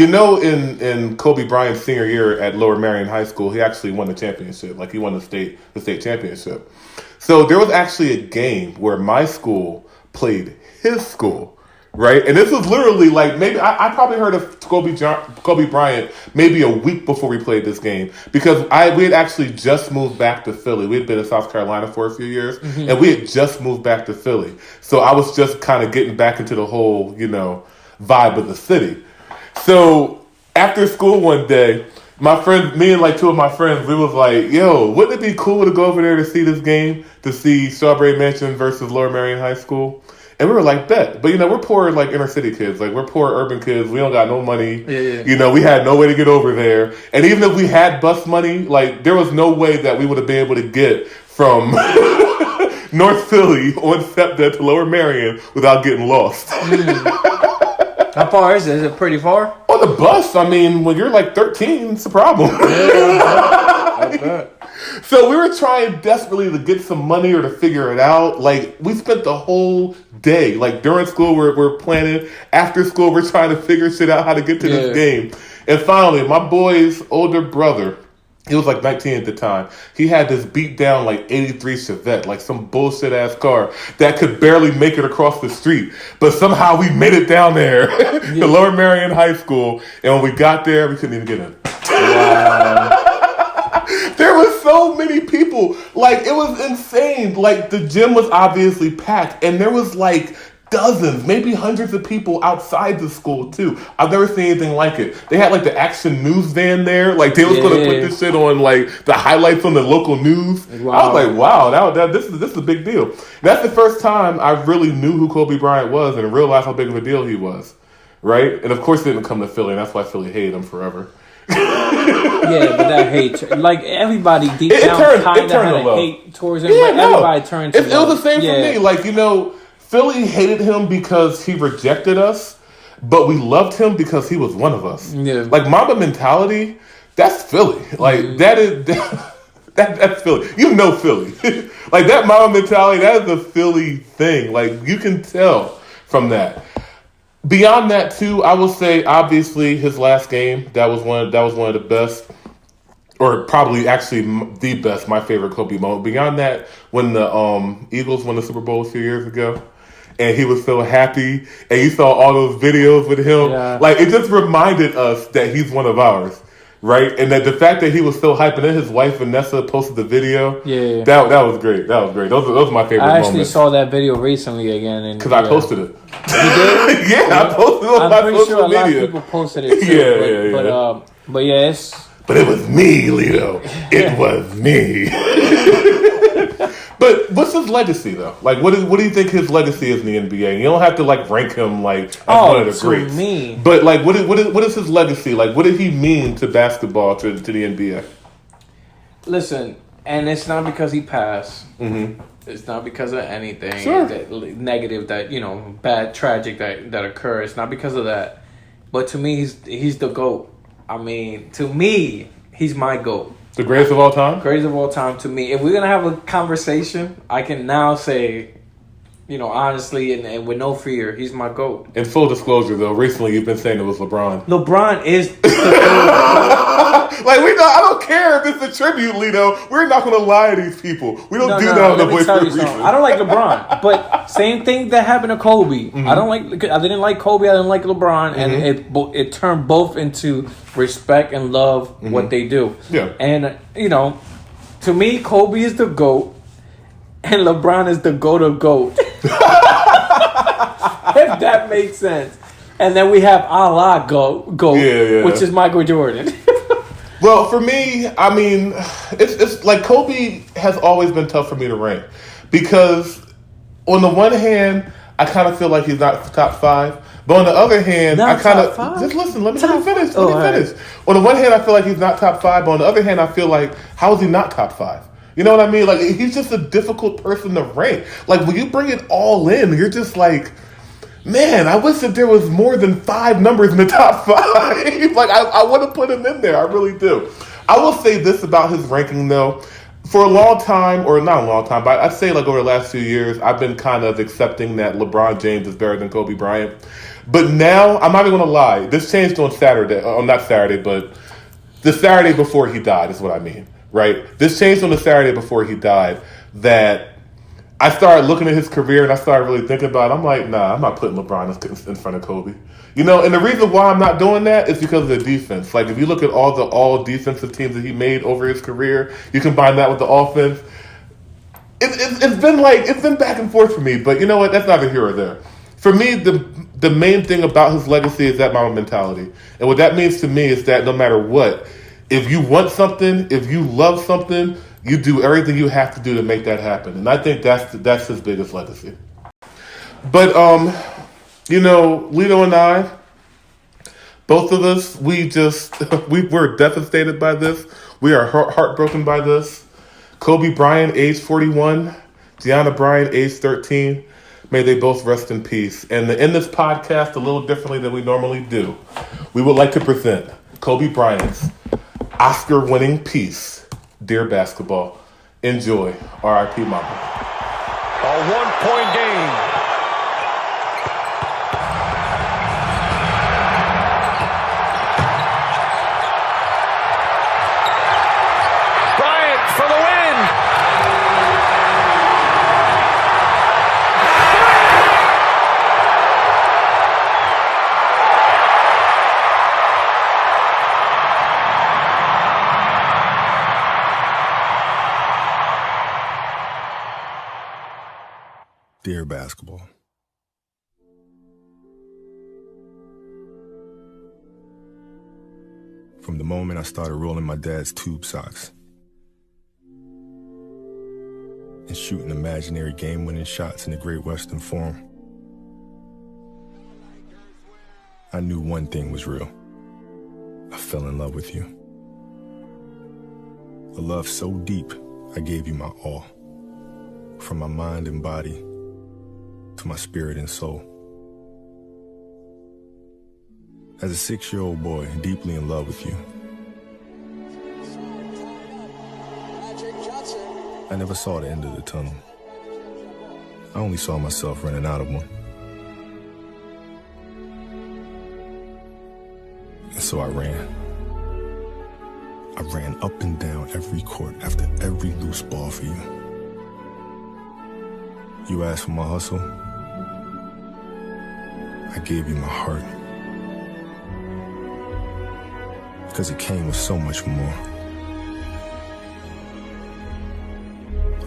in Kobe Bryant's senior year at Lower Merion High School, he actually won the championship. He won the state championship. So there was actually a game where my school played his school. Right, and this was literally maybe I probably heard of Kobe Bryant maybe a week before we played this game because we had actually just moved back to Philly. We had been in South Carolina for a few years, and we had just moved back to Philly. So I was just kind of getting back into the whole vibe of the city. So after school one day, my friend, me and 2 of my friends, we was like, "Yo, wouldn't it be cool to go over there to see this game? To see Strawberry Mansion versus Lower Merion High School?" And we were like, bet. But, we're poor, inner city kids. We're poor urban kids. We don't got no money. Yeah. We had no way to get over there. And even if we had bus money, there was no way that we would have been able to get from North Philly on SEPTA to Lower Merion without getting lost. How far is it? Is it pretty far? On the bus, when you're 13, it's a problem. Yeah, I bet. So we were trying desperately to get some money or to figure it out. We spent the whole day. During school, we're planning. After school, we're trying to figure shit out how to get to this game. And finally, my boy's older brother, he was 19 at the time. He had this beat down 83 Chevette, some bullshit ass car that could barely make it across the street. But somehow we made it down there to Lower Merion High School. And when we got there, we couldn't even get in. Wow. There was so many people. It was insane. The gym was obviously packed. And there was dozens, maybe hundreds of people outside the school too. I've never seen anything like it. They had like the Action News van there. Like they was going to put this shit on like the highlights on the local news. Wow. I was like, wow, this is a big deal. That's the first time I really knew who Kobe Bryant was and realized how big of a deal he was. Right? And of course, it didn't come to Philly, and that's why Philly hated him forever. Yeah, but that hate, like everybody deep down kind of had a hate towards him. Yeah, but everybody turned to it was the same for me. Like, you know, Philly hated him because he rejected us, but we loved him because he was one of us. Yeah. Like Mamba mentality, that's Philly. Like that's Philly. You know Philly. Like that Mamba mentality, that is a Philly thing. Like you can tell from that. Beyond that, too, I will say obviously his last game that was one of the best, or probably actually the best. My favorite Kobe moment. Beyond that, when the Eagles won the Super Bowl a few years ago, and he was so happy, and you saw all those videos with him, like it just reminded us that he's one of ours. Right, and that the fact that he was so hyped, and then his wife Vanessa posted the video. Yeah, that was great. That was great. Those are my favorite moments. I actually saw that video recently again, because I posted it. You did? Yeah, I posted it on my social media. I'm pretty sure a lot of people posted it too. But it was me, Lito. It was me. But what's his legacy though? Like, what do you think his legacy is in the NBA? And you don't have to like rank him like as one of the greats. Me. But like, what is his legacy? Like, what did he mean to basketball to the NBA? Listen, and it's not because he passed. Mm-hmm. It's not because of anything negative that bad, tragic that occurred. It's not because of that. But to me, he's the GOAT. I mean, to me, he's my GOAT. The greatest of all time? Greatest of all time to me. If we're going to have a conversation, I can now say, honestly and with no fear, he's my GOAT. In full disclosure, though, recently you've been saying it was LeBron. LeBron is the GOAT. I don't care if it's a tribute, Lito. We're not going to lie to these people. We don't do that on the Voice for a reason. I don't like LeBron, but same thing that happened to Kobe. Mm-hmm. I didn't like Kobe. I didn't like LeBron, mm-hmm. and it turned both into respect and love mm-hmm. what they do. Yeah, and to me, Kobe is the GOAT, and LeBron is the GOAT of GOAT. If that makes sense. And then we have Allah GOAT, which is Michael Jordan. Well, for me, I mean, it's like Kobe has always been tough for me to rank because on the one hand, I kind of feel like he's not top five, but on the other hand, not I kind of just listen. Let me finish. Let me finish. On the one hand, I feel like he's not top five, but on the other hand, I feel like how is he not top five? You know what I mean? Like he's just a difficult person to rank. Like when you bring it all in, you're just like, man, I wish that there was more than 5 numbers in the top 5. Like, I want to put him in there. I really do. I will say this about his ranking, though. For a long time, or not a long time, but I'd say like over the last few years, I've been kind of accepting that LeBron James is better than Kobe Bryant. But now, I'm not even going to lie. This changed on Saturday. Not Saturday, but the Saturday before he died is what I mean, right? This changed on the Saturday before he died that I started looking at his career and I started really thinking about it. I'm like, nah, I'm not putting LeBron in front of Kobe. And the reason why I'm not doing that is because of the defense. Like, if you look at all defensive teams that he made over his career, you combine that with the offense. It's been back and forth for me. But you know what? That's neither here or there. For me, the main thing about his legacy is that Mamba mentality. And what that means to me is that no matter what, if you want something, if you love something, you do everything you have to do to make that happen. And I think that's his biggest legacy. But, Lito and I, both of us, we were devastated by this. We are heartbroken by this. Kobe Bryant, age 41. Gianna Bryant, age 13. May they both rest in peace. And to end this podcast a little differently than we normally do, we would like to present Kobe Bryant's Oscar-winning piece, Dear Basketball. Enjoy. R.I.P. Mamba. A 1-point game. Bryant for the win. Dear Basketball. from the moment I started rolling my dad's tube socks and shooting imaginary game-winning shots in the Great Western Forum. I knew one thing was real. I fell in love with you. A love so deep, I gave you my all. From my mind and body to my spirit and soul. As a 6-year-old boy, deeply in love with you, I never saw the end of the tunnel. I only saw myself running out of one. And so I ran. I ran up and down every court after every loose ball for you. You asked for my hustle. I gave you my heart. Because it came with so much more.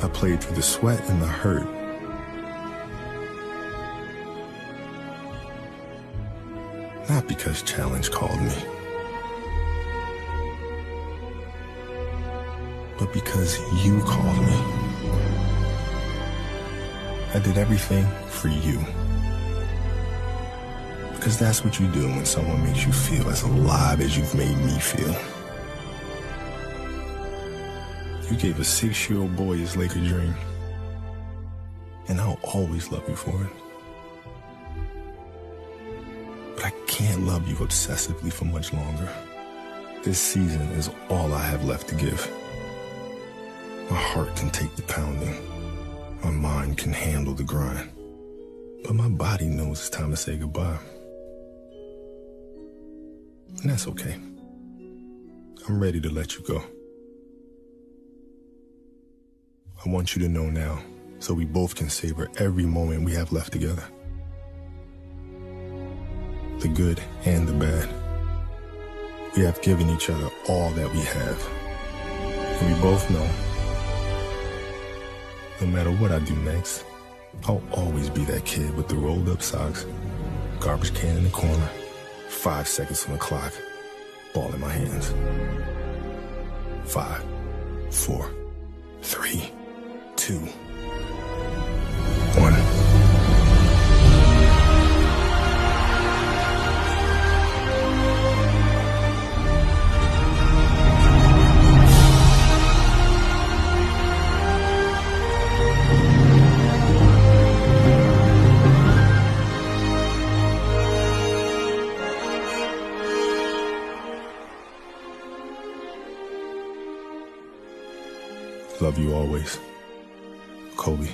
I played through the sweat and the hurt. Not because challenge called me, but because you called me. I did everything for you. Because that's what you do when someone makes you feel as alive as you've made me feel. You gave a 6-year-old boy his Laker dream. And I'll always love you for it. But I can't love you obsessively for much longer. This season is all I have left to give. My heart can take the pounding. My mind can handle the grind. But my body knows it's time to say goodbye. And that's okay. I'm ready to let you go. I want you to know now, so we both can savor every moment we have left together. The good and the bad. We have given each other all that we have. And we both know, no matter what I do next, I'll always be that kid with the rolled up socks, garbage can in the corner, 5 seconds on the clock, ball in my hands. 5, 4, 3, 2, 1. Love you always, Kobe.